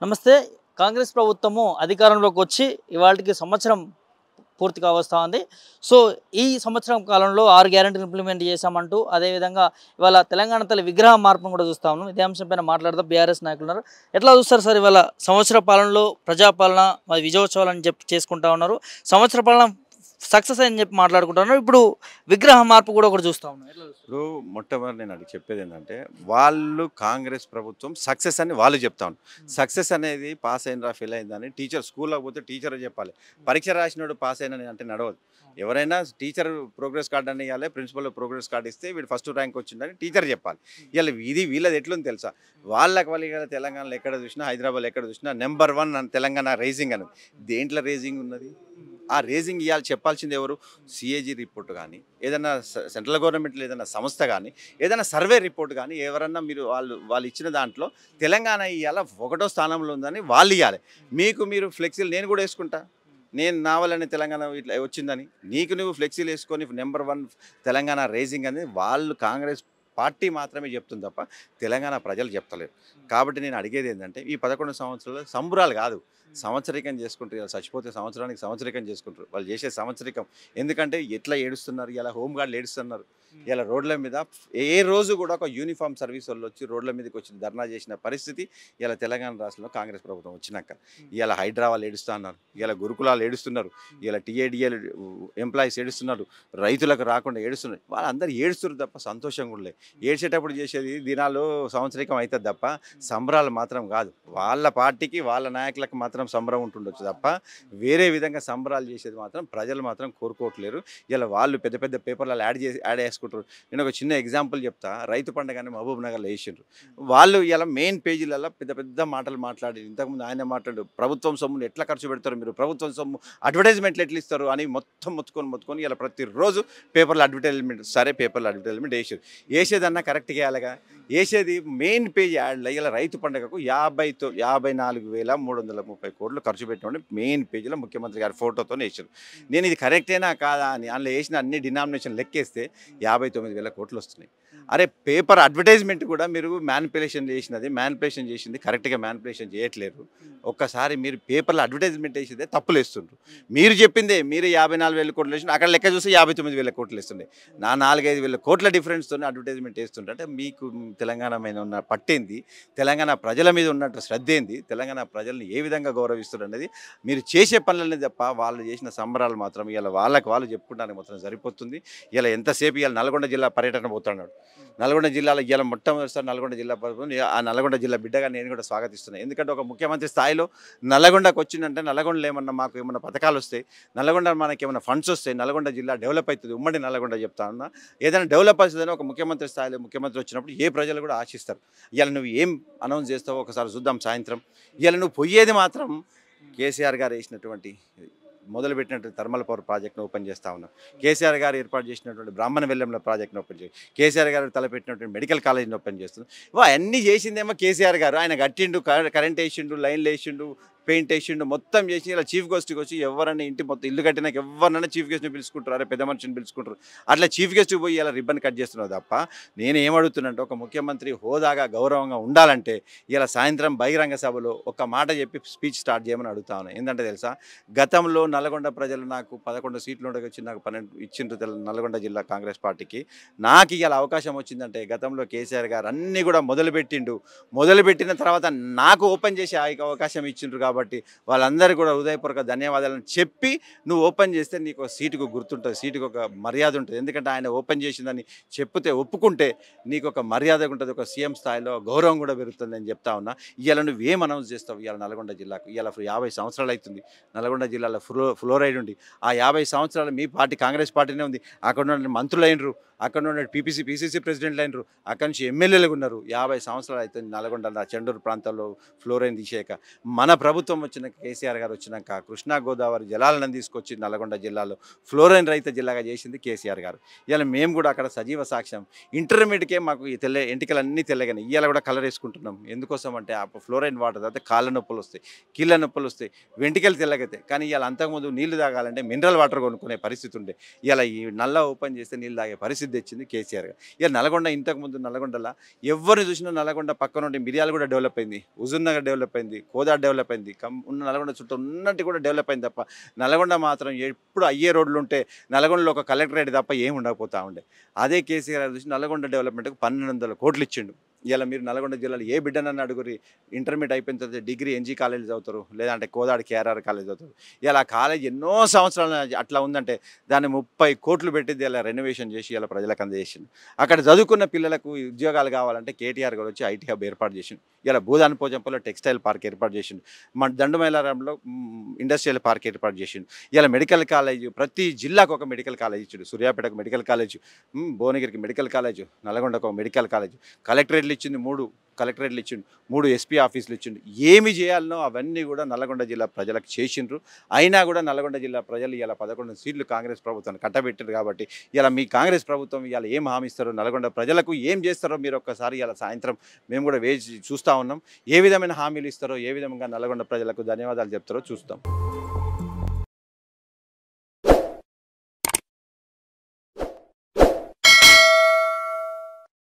నమస్తే. కాంగ్రెస్ ప్రభుత్వము అధికారంలోకి వచ్చి ఇవాళకి సంవత్సరం పూర్తి కావస్తా ఉంది. సో, ఈ సంవత్సరం కాలంలో 6 గ్యారంటీలు ఇంప్లిమెంట్ చేశామంటూ అదేవిధంగా ఇవాళ తెలంగాణ తల్లి విగ్రహ మార్పును కూడా చూస్తా ఉన్నాం. ఇదే అంశం పైన మాట్లాడదాం. బీఆర్ఎస్ నాయకులు ఉన్నారు. ఎట్లా చూస్తారు సార్ ఇవాళ సంవత్సర పాలనలో ప్రజాపాలన మరి విజయోత్సవాలు అని చెప్పి చేసుకుంటా ఉన్నారు. సంవత్సర పాలన సక్సెస్ అని చెప్పి మాట్లాడుకుంటున్నారు. ఇప్పుడు విగ్రహ మార్పు కూడా ఒకటి చూస్తా ఉన్నాం. ఎట్లా చూస్తారు? ఇప్పుడు మొట్టమొదటి నేను అడిగి చెప్పేది ఏంటంటే వాళ్ళు కాంగ్రెస్ ప్రభుత్వం సక్సెస్ అని వాళ్ళు చెప్తా ఉన్నారు. సక్సెస్ అనేది పాస్ అయినరా ఫెయిల్ అయిందని టీచర్ స్కూల్లో పోతే టీచర్ చెప్పాలి. పరీక్ష రాసినోడు పాస్ అయిన అంటే నడవదు. ఎవరైనా టీచర్ ప్రోగ్రెస్ కార్డ్ అని ఇవ్వాలి, ప్రిన్సిపల్ ప్రోగ్రెస్ కార్డ్ ఇస్తే వీడు ఫస్ట్ ర్యాంక్ వచ్చిందని టీచర్ చెప్పాలి. ఇలా ఇది వీళ్ళది ఎట్లుంది తెలుసా? వాళ్ళకి వాళ్ళు తెలంగాణలో ఎక్కడ చూసినా, హైదరాబాద్లో ఎక్కడ చూసినా నెంబర్ 1 తెలంగాణ రేజింగ్ అని. దేంట్లో రేజింగ్ ఉన్నది? ఆ రేజింగ్ ఇవ్వాలి చెప్పాల్సింది ఎవరు? సిఏజీ రిపోర్ట్ కానీ, ఏదైనా సెంట్రల్ గవర్నమెంట్లో ఏదైనా సంస్థ కానీ, ఏదైనా సర్వే రిపోర్ట్ కానీ ఎవరన్నా మీరు వాళ్ళు ఇచ్చిన దాంట్లో తెలంగాణ ఇవాళ 1వ స్థానంలో ఉందని వాళ్ళు ఇవ్వాలి. మీరు ఫ్లెక్సీలు నేను కూడా వేసుకుంటా, నేను నా వల్లనే తెలంగాణ ఇట్లా వచ్చిందని. నువ్వు ఫ్లెక్సీలు వేసుకొని నెంబర్ 1 తెలంగాణ రేజింగ్ అనేది వాళ్ళు కాంగ్రెస్ పార్టీ మాత్రమే చెప్తుంది తప్ప తెలంగాణ ప్రజలు చెప్తలేరు. కాబట్టి నేను అడిగేది ఏంటంటే ఈ 11 సంవత్సరాలు సంబురాలు కాదు, సంవత్సరికం చేసుకుంటారు. ఇలా చచ్చిపోతే సంవత్సరానికి సంవత్సరికం చేసుకుంటారు. వాళ్ళు చేసే సంవత్సరికం ఎందుకంటే ఎట్లా ఏడుస్తున్నారు, ఇలా హోంగార్డులు ఏడుస్తున్నారు. ఇలా రోడ్ల మీద ఏ రోజు కూడా ఒక యూనిఫామ్ సర్వీస్ వాళ్ళు వచ్చి రోడ్ల మీదకి వచ్చి ధర్నా చేసిన పరిస్థితి ఇలా తెలంగాణ రాష్ట్రంలో కాంగ్రెస్ ప్రభుత్వం వచ్చినాక. ఇలా హైడ్రా వాళ్ళు ఏడుస్తూ ఉన్నారు, ఇలా గురుకులాలు ఏడుస్తున్నారు, ఇలా టీఏడిఎల్ ఎంప్లాయీస్ ఏడుస్తున్నారు, రైతులకు రాకుండా ఏడుస్తున్నారు. వాళ్ళందరూ ఏడుస్తున్నారు తప్ప సంతోషంగా ఉండలేదు. ఏడ్చేటప్పుడు చేసేది దినాలు సంవత్సరికం అవుతుంది తప్ప సంబరాలు మాత్రం కాదు. వాళ్ళ పార్టీకి వాళ్ళ నాయకులకు మాత్రం సంబరం ఉంటుండొచ్చు తప్ప వేరే విధంగా సంబరాలు చేసేది మాత్రం ప్రజలు మాత్రం కోరుకోవట్లేరు. ఇలా వాళ్ళు పెద్ద పెద్ద పేపర్లలో యాడ్ చేసుకుంటారు. నేను ఒక చిన్న ఎగ్జాంపుల్ చెప్తా. రైతు పండుగని మహబూబ్ నగర్లో వేసిండ్రు. వాళ్ళు ఇలా మెయిన్ పేజీలలో పెద్ద పెద్ద మాటలు మాట్లాడి, ఇంతకుముందు ఆయన మాట్లాడు ప్రభుత్వం సొమ్మును ఎట్లా ఖర్చు పెడతారు మీరు, ప్రభుత్వం సొమ్ము అడ్వర్టైజ్మెంట్లు ఎట్లా ఇస్తారు అని మొత్తం మొత్తుకొని ఇలా ప్రతిరోజు పేపర్లో అడ్వర్టైజ్మెంట్. సరే పేపర్లో అడ్వర్టైజ్మెంట్ వేసేదన్నా కరెక్ట్గా వేయాలిగా. వేసేది మెయిన్ పేజ్ యాడ్లో ఇలా రైతు పండుగకు 54,330 కోట్లు ఖర్చు పెట్టిన మెయిన్ పేజీలో ముఖ్యమంత్రి గారి ఫోటోతో వేసారు. నేను ఇది కరెక్టేనా కాదా అని అందులో వేసిన అన్ని డినామినేషన్ లెక్కేస్తే 59,000 కోట్లు వస్తున్నాయి. అరే పేపర్ అడ్వర్టైజ్మెంట్ కూడా మీరు మ్యానిపులేషన్ చేసింది కరెక్ట్గా మ్యానిపులేషన్ చేయట్లేరు. ఒక్కసారి మీరు పేపర్లో అడ్వర్టైజ్మెంట్ వేసేదే తప్పులు వేస్తుండ్రు. మీరు చెప్పిందే మీరు 54,000 కోట్లు వేసిన అక్కడ లెక్క చూస్తే 59,000 కోట్లు వేస్తుండే. 4,000-5,000 కోట్ల డిఫరెన్స్తో అడ్వర్టైజ్మెంట్ వేస్తుంటే అంటే మీకు తెలంగాణ మీద ఉన్న పట్టేంది, తెలంగాణ ప్రజల మీద ఉన్నట్టు శ్రద్ధ ఏంది, తెలంగాణ ప్రజల్ని ఏ విధంగా గౌరవిస్తారు అనేది మీరు చేసే పనులనే తప్ప వాళ్ళు చేసిన సంబరాలు మాత్రం ఇలా వాళ్ళు చెప్పుకుంటానికి మాత్రం సరిపోతుంది. ఇలా ఎంతసేపు ఇవాళ నల్గొండ జిల్లా పర్యటన పోతున్నాడు. నల్గొండ జిల్లాలో ఇవాళ మొట్టమొదటిసారి నల్గొండ జిల్లా ఆ నల్గొండ జిల్లా బిడ్డగా నేను కూడా స్వాగతిస్తున్నాను. ఎందుకంటే ఒక ముఖ్యమంత్రి స్థాయిలో నల్గొండకు వచ్చిందంటే నల్గొండలో ఏమన్నా మాకు ఏమన్నా పథకాలు వస్తాయి, నల్గొండ మనకి ఏమైనా ఫండ్స్ వస్తాయి, నల్గొండ జిల్లా డెవలప్ అవుతుంది. ఉమ్మడి నల్గొండ చెప్తా ఉన్నా ఏదైనా డెవలప్ అవుతుందని ఒక ముఖ్యమంత్రి స్థాయిలో ముఖ్యమంత్రి వచ్చినప్పుడు ఏ ప్రజలు కూడా ఆశిస్తారు. ఇవాళ నువ్వు ఏం అనౌన్స్ చేస్తావో ఒకసారి చూద్దాం సాయంత్రం. ఇవాళ నువ్వు పోయేది మాత్రం కేసీఆర్ గారు వేసినటువంటి మొదలుపెట్టినటువంటి థర్మల్ పవర్ ప్రాజెక్ట్ను ఓపెన్ చేస్తూ ఉన్నాం. కేసీఆర్ గారు ఏర్పాటు చేసినటువంటి బ్రాహ్మణ వెల్లంల ప్రాజెక్ట్ను ఓపెన్ చేసి, కేసీఆర్ గారు తలపెట్టినటువంటి మెడికల్ కాలేజీని ఓపెన్ చేస్తుంది. అన్నీ చేసిందేమో కేసీఆర్ గారు. ఆయన కట్టిండు, కరెంట్ వేసిండు, లైన్లు వేసిండు, పెయింట్ వేసిండు, మొత్తం చేసి ఇలా చీఫ్ గెస్ట్కి వచ్చి ఎవరన్నా ఇంటి మొత్తం ఇల్లు కట్టినాక ఎవరన్నా చీఫ్ గెస్ట్ని పిలుచుకుంటారు, అరే పెద్ద మనిషిని పిలుచుకుంటారు. అట్లా చీఫ్ గెస్ట్కి పోయి ఇలా రిబ్బన్ కట్ చేస్తున్నావు తప్ప నేను ఏమడుగుతున్నానంటే ఒక ముఖ్యమంత్రి హోదాగా గౌరవంగా ఉండాలంటే ఇలా సాయంత్రం బహిరంగ సభలో ఒక మాట చెప్పి స్పీచ్ స్టార్ట్ చేయమని అడుగుతా ఉన్నాను. ఏంటంటే తెలుసా, గతంలో నల్గొండ ప్రజలు నాకు 11 సీట్లు వచ్చి నాకు 12 ఇచ్చిండ్రు నల్గొండ జిల్లా కాంగ్రెస్ పార్టీకి. నాకు ఇలా అవకాశం వచ్చిందంటే గతంలో కేసీఆర్ గారు అన్నీ కూడా మొదలుపెట్టిన తర్వాత నాకు ఓపెన్ చేసి అవకాశం ఇచ్చిండ్రు. కాబట్టి వాళ్ళందరూ కూడా హృదయపూర్వక ధన్యవాదాలను చెప్పి నువ్వు ఓపెన్ చేస్తే నీకు సీటుకు గుర్తుంటుంది, సీటుకు ఒక మర్యాద ఉంటుంది. ఎందుకంటే ఆయన ఓపెన్ చేసిందని ఒప్పుకుంటే నీకు ఒక మర్యాద ఉంటుంది, ఒక సీఎం స్థాయిలో గౌరవం కూడా పెరుగుతుంది అని చెప్తా ఉన్నా. ఇవాళ నువ్వేం అనౌన్స్ చేస్తావు? ఇవాళ నల్గొండ జిల్లాకు ఇవాళ 50 సంవత్సరాలు అవుతుంది నల్గొండ జిల్లాలో ఫ్లోరైడ్ ఉంది. ఆ 50 సంవత్సరాలు మీ పార్టీ కాంగ్రెస్ పార్టీనే ఉంది. అక్కడ ఉన్న మంత్రులు అయినరు, అక్కడ ఉన్న పిసిసి ప్రెసిడెంట్లు అయినరు, అక్కడి నుంచి ఎమ్మెల్యేలు ఉన్నారు. 50 సంవత్సరాలు అవుతుంది నల్గొండ చెండూరు ప్రాంతాల్లో ఫ్లోరైన్ తీసేయక. మన ప్రభుత్వం ప్రభుత్వం వచ్చినాక కేసీఆర్ గారు వచ్చినాక కృష్ణా గోదావరి జలాలను తీసుకొచ్చి నల్గొండ జిల్లాలో ఫ్లోరైన్ రహిత జిల్లాగా చేసింది కేసీఆర్ గారు. ఇవాళ మేము కూడా అక్కడ సజీవ సాక్ష్యం. ఇంటర్మీడియట్కే మాకు ఈ ఎంటికలన్నీ తెల్లగానే ఇవాళ కూడా కలర్ వేసుకుంటున్నాం. ఎందుకోసం అంటే ఆ ఫ్లోరైన్ వాటర్ అయితే కాళ్ళ నొప్పులు వస్తాయి, కీళ్ళ నొప్పులు వస్తాయి, వెంటికలు తెల్లగైతాయి. కానీ ఇవాళ అంతకుముందు నీళ్లు తాగాలంటే మినరల్ వాటర్ కొనుక్కునే పరిస్థితి ఉండే. ఇవాళ ఈ నల్ల ఓపెన్ చేస్తే నీళ్ళు తాగే పరిస్థితి తెచ్చింది కేసీఆర్ గారు. ఇక నల్గొండ ఇంతకుముందు నల్గొండలో ఎవరిని చూసినా నల్గొండ పక్కన ఉండి మిర్యాలు కూడా డెవలప్ అయింది, హుజూర్నగర్ డెవలప్ అయింది, కోదాడ డెవలప్ అయింది, ఉన్న నల్గొండ చుట్టూ ఉన్నట్టు కూడా డెవలప్ అయింది తప్ప నల్గొండ మాత్రం ఎప్పుడు అయ్యే రోడ్లు ఉంటే నల్గొండలో ఒక కలెక్టరేట్ తప్ప ఏమి ఉండకపోతా ఉండే. అదే కేసీఆర్ చూసి నల్గొండ డెవలప్మెంట్కి 1200 కోట్లు ఇచ్చిండు. ఇలా మీరు నల్గొండ జిల్లాలో ఏ బిడ్డనన్ను అడుగురి, ఇంటర్మీడియట్ అయిపోయిన తర్వాత డిగ్రీ ఎన్జీ కాలేజ్ చదువుతారు, లేదంటే కోదాడ కేఆర్ఆర్ కాలేజ్ చదువుతారు. ఇలా కాలేజ్ ఎన్నో సంవత్సరాలు అట్లా ఉందంటే దాన్ని 30 కోట్లు పెట్టింది ఇలా రెనోవేషన్ చేసి ఇలా ప్రజలకు అందజేసింది. అక్కడ చదువుకున్న పిల్లలకు ఉద్యోగాలు కావాలంటే కేటీఆర్ గారు వచ్చి ఐటీ హబ్ ఏర్పాటు చేసిండు. ఇలా భూదాన్ పోచంపల్లో టెక్స్టైల్ పార్క్ ఏర్పాటు చేసిండు, మన దండుమైలారంలో ఇండస్ట్రియల్ పార్క్ ఏర్పాటు చేసిండు. ఇలా మెడికల్ కాలేజ్ ప్రతి జిల్లాకు ఒక మెడికల్ కాలేజ్ ఇచ్చిండు. సూర్యాపేటకు మెడికల్ కాలేజ్, భువనగిరికి మెడికల్ కాలేజ్, నల్గొండకు ఒక మెడికల్ కాలేజ్, కలెక్టరేట్లు ఇచ్చింది 3 కలెక్టరేట్లు ఇచ్చిండు, 3 ఎస్పీ ఆఫీసులు ఇచ్చిండు. ఏమి చేయాలనో అవన్నీ కూడా నల్గొండ జిల్లా ప్రజలకు చేసిండ్రు. అయినా కూడా నల్గొండ జిల్లా ప్రజలు ఇలా 11 సీట్లు కాంగ్రెస్ ప్రభుత్వాన్ని కట్టబెట్టారు. కాబట్టి ఇలా మీ కాంగ్రెస్ ప్రభుత్వం ఇలా ఏం హామీ ఇస్తారో, నల్గొండ ప్రజలకు ఏం చేస్తారో మీరు ఒక్కసారి ఇలా సాయంత్రం మేము కూడా వేచి చూస్తూ ఉన్నాం. ఏ విధమైన హామీలు ఇస్తారో, ఏ విధంగా నల్గొండ ప్రజలకు ధన్యవాదాలు చెప్తారో చూస్తాం.